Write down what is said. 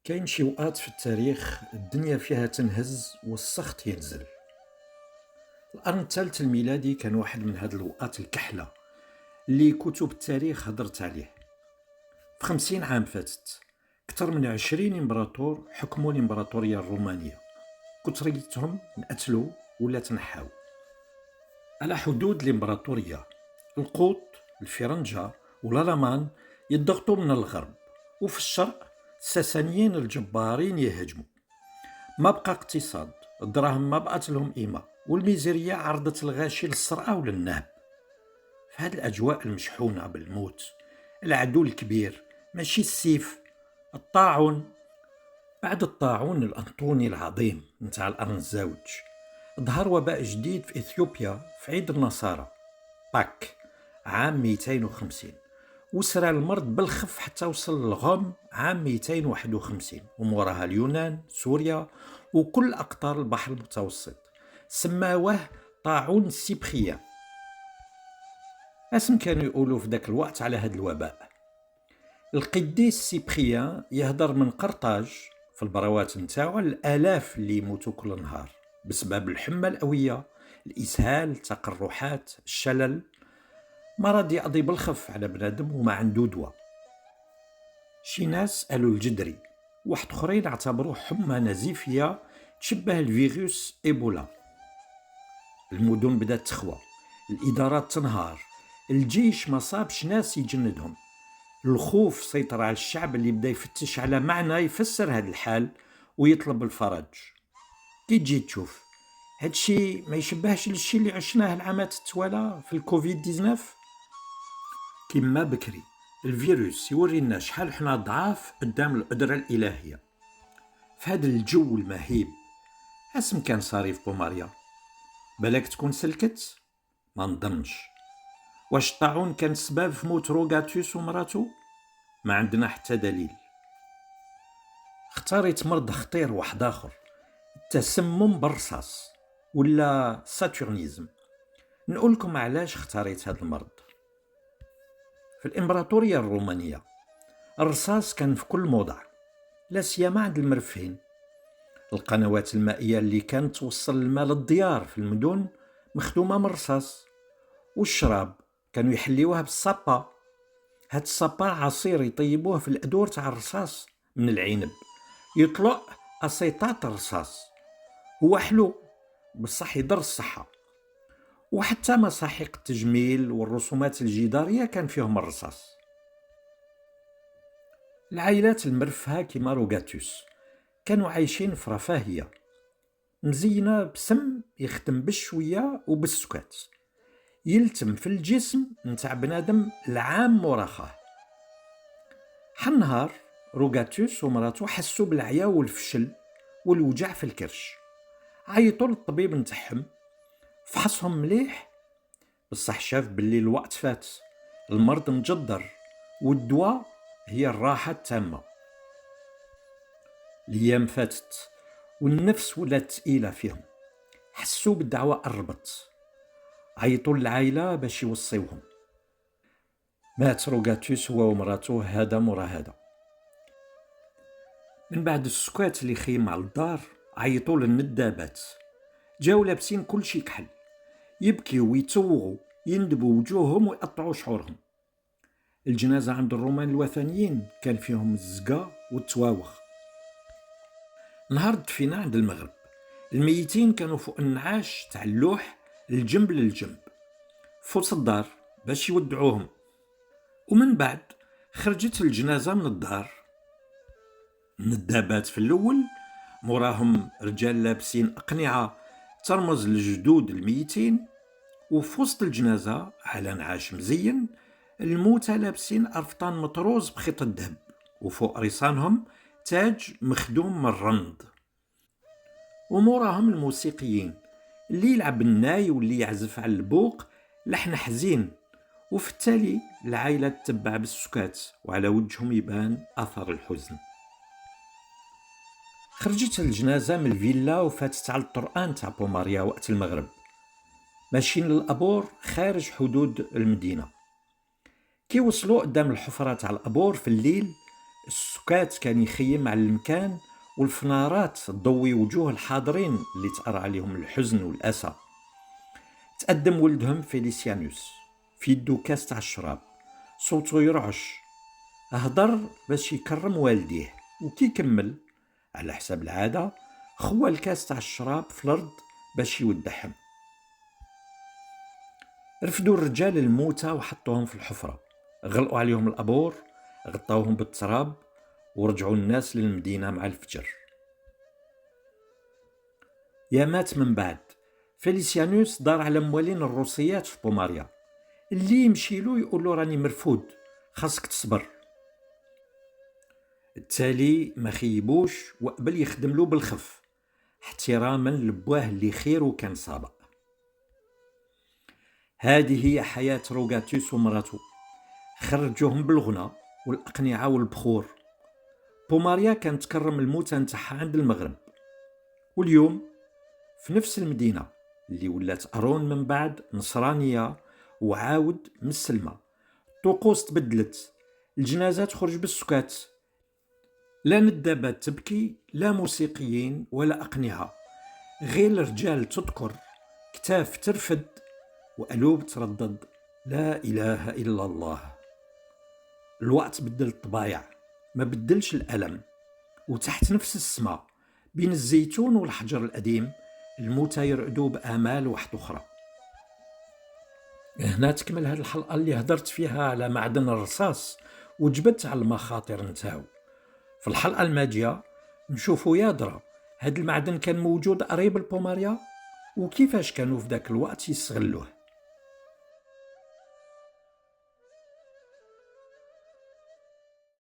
كاين شي وقات في التاريخ الدنيا فيها تنهز والسخط ينزل. القرن الثالث الميلادي كان واحد من هاد الوقات الكحلة اللي كتب التاريخ هضرت عليه. في 50 عام فاتت كتر من 20 امبراطور حكموا الامبراطورية الرومانية، كتريتهم انقتلوا ولا تنحاو. على حدود الامبراطورية القوط، الفرنجة والالمان يضغطوا من الغرب، وفي الشرق الساسانيين الجبارين يهجموا. ما بقى اقتصاد، الدراهم ما بقات لهم قيمة، والميزيريا عرضت الغاشي للسرقة وللنهب. في هذه الأجواء المشحونة بالموت، العدو الكبير ماشي السيف، الطاعون. بعد الطاعون الأنطوني العظيم نتاع القرن الزاوج، ظهر وباء جديد في إثيوبيا في عيد النصارى باك عام 250، وسرى المرض بالخف حتى وصل للغوم عام 251، وموراها اليونان، سوريا، وكل أقطار البحر المتوسط. سماوه طاعون السبخية. اسم كانوا يقولوا في ذاك الوقت على هذا الوباء. القديس سبخية يهدر من قرطاج في البروات نتاعو الآلاف اللي يموتوا كل نهار بسبب الحمى الأوية، الإسهال، التقرحات، الشلل. مرض يقضي بالخف على بنادم وما عنده دواء. شي ناس قالوا الجدري، واحد اخرين اعتبروه حمى نزيفية تشبه الفيروس ايبولا. المدن بدات تخوى، الادارات تنهار، الجيش ما صابش ناس يجندهم. الخوف سيطر على الشعب اللي بدا يفتش على معنى يفسر هذا الحال ويطلب الفرج. كي تجي تشوف هادشي ما يشبهش للشي اللي عشناه العامات التوالى في الكوفيد 19. كما بكري الفيروس يوري لنا شحال حنا ضعاف قدام القدرة الإلهية. في هذا الجو المهيب، اسم كان صاري في بوماريا؟ بلاك تكون سلكت؟ ما نظنش. واش الطاعون كان سبب في موت روغاتوس ومراتو؟ ما عندنا حتى دليل. اختاريت مرض خطير واحد اخر، التسمم بالرصاص ولا ساتورنيزم. نقول لكم علاش اختاريت هذا المرض. في الامبراطوريه الرومانيه الرصاص كان في كل موضع، لا سيما عند المرفهين. القنوات المائيه اللي كانت توصل الماء للديار في المدن مخدومه من الرصاص، والشراب كانوا يحليوها بالصابا. هاد الصابا عصير يطيبوه في الادور تاع الرصاص من العنب، يطلق اسيطات الرصاص. هو حلو بصح يضر الصحه. وحتى مساحيق التجميل والرسومات الجداريه كان فيهم الرصاص. العائلات المرفهه كيما روغاتوس كانوا عايشين في رفاهيه، مزينه بسم يخدم بالشويه وبالسكات، يلتم في الجسم نتاع بنادم العام مراخاه. حنهار روغاتوس ومراتو حسوا بالعيا والفشل والوجع في الكرش، عيطوا للطبيب نتاعهم، فحصهم مليح بصح شاف باللي الوقت فات، المرض مجدر، والدواء هي الراحة التامة. الايام فاتت والنفس ولات ثقيلة فيهم، حسوا بالدعوة قربت، عيطوا للعائلة باش يوصيوهم. مات روغاتوس هو ومراته هذا مورا هذا. من بعد السكات اللي خيم على الدار عيطوا للندابات، جاو لابسين كل شي كحل، يبكيو ويتوغوا، يندبوا وجوههم ويقطعوا شعورهم. الجنازة عند الرومان الوثنيين كان فيهم الزقا والتواوخ. نهار الدفينة عند المغرب الميتين كانوا فوق النعاش تاع اللوح الجنب للجنب فوق الدار باش يودعوهم. ومن بعد خرجت الجنازة من الدار، الندابات في الأول، موراهم رجال لابسين أقنعة ترمز لجدود الميتين، وفي وسط الجنازة على نعاش مزين الموتى لابسين أرفطان مطروز بخيط الذهب، وفوق رصانهم تاج مخدوم من الرند. وموراهم الموسيقيين اللي يلعب الناي واللي يعزف على البوق لحن حزين. وفي التالي العائلة تتبع بالسكات وعلى وجههم يبان أثر الحزن. خرجت الجنازة من الفيلا وفاتت على الطرقان تاع بوماريا وقت المغرب، ماشيين للأبور خارج حدود المدينة. كي وصلوا قدام الحفرة تاع الأبور في الليل السكات كان يخيم على المكان، والفنارات تضوي وجوه الحاضرين اللي تأرى عليهم الحزن والأسى. تقدم ولدهم فيليسيانوس في يدو كاس تاع الشراب، صوتو يرعش، هدر باش يكرم والديه، وكي كمل على حساب العادة خوى الكاس تاع الشراب في الأرض باش يودعهم. رفدوا الرجال الموتى وحطوهم في الحفرة، غلقوا عليهم الأبور، غطاوهم بالتراب، ورجعوا الناس للمدينة مع الفجر. يا مات من بعد فيليسيانوس دار على موالين الروسيات في بوماريا، اللي يمشيلو يقولو راني مرفود، خاصك تصبر. التالي ما خيبوش وقبل يخدملو بالخف، احتراما لبواه اللي خير وكان سابق. هذه هي حياة روغاتوس ومراتو، خرجوهم بالغنى والأقنعة والبخور. بوماريا كانت تكرم الموتى نتاعها عند المغرب، واليوم في نفس المدينة اللي ولات أرون من بعد نصرانية وعاود مسلمة، الطقوس تبدلت، الجنازة تخرج بالسكات، لا ندابات تبكي، لا موسيقيين ولا أقنعة، غير الرجال تذكر، كتاف ترفد، وقلوب تردد لا إله إلا الله. الوقت بدل الطبايع، ما بدلش الألم. وتحت نفس السماء بين الزيتون والحجر القديم الموتى يرقدوا بآمال واحدة أخرى. هنا تكمل هذه الحلقة اللي هدرت فيها على معدن الرصاص وجبت على المخاطر نتاعو. في الحلقة الماجية نشوفوا يادرا هذا المعدن كان موجود قريب البوماريا، وكيفاش كانوا في ذاك الوقت يستغلوه.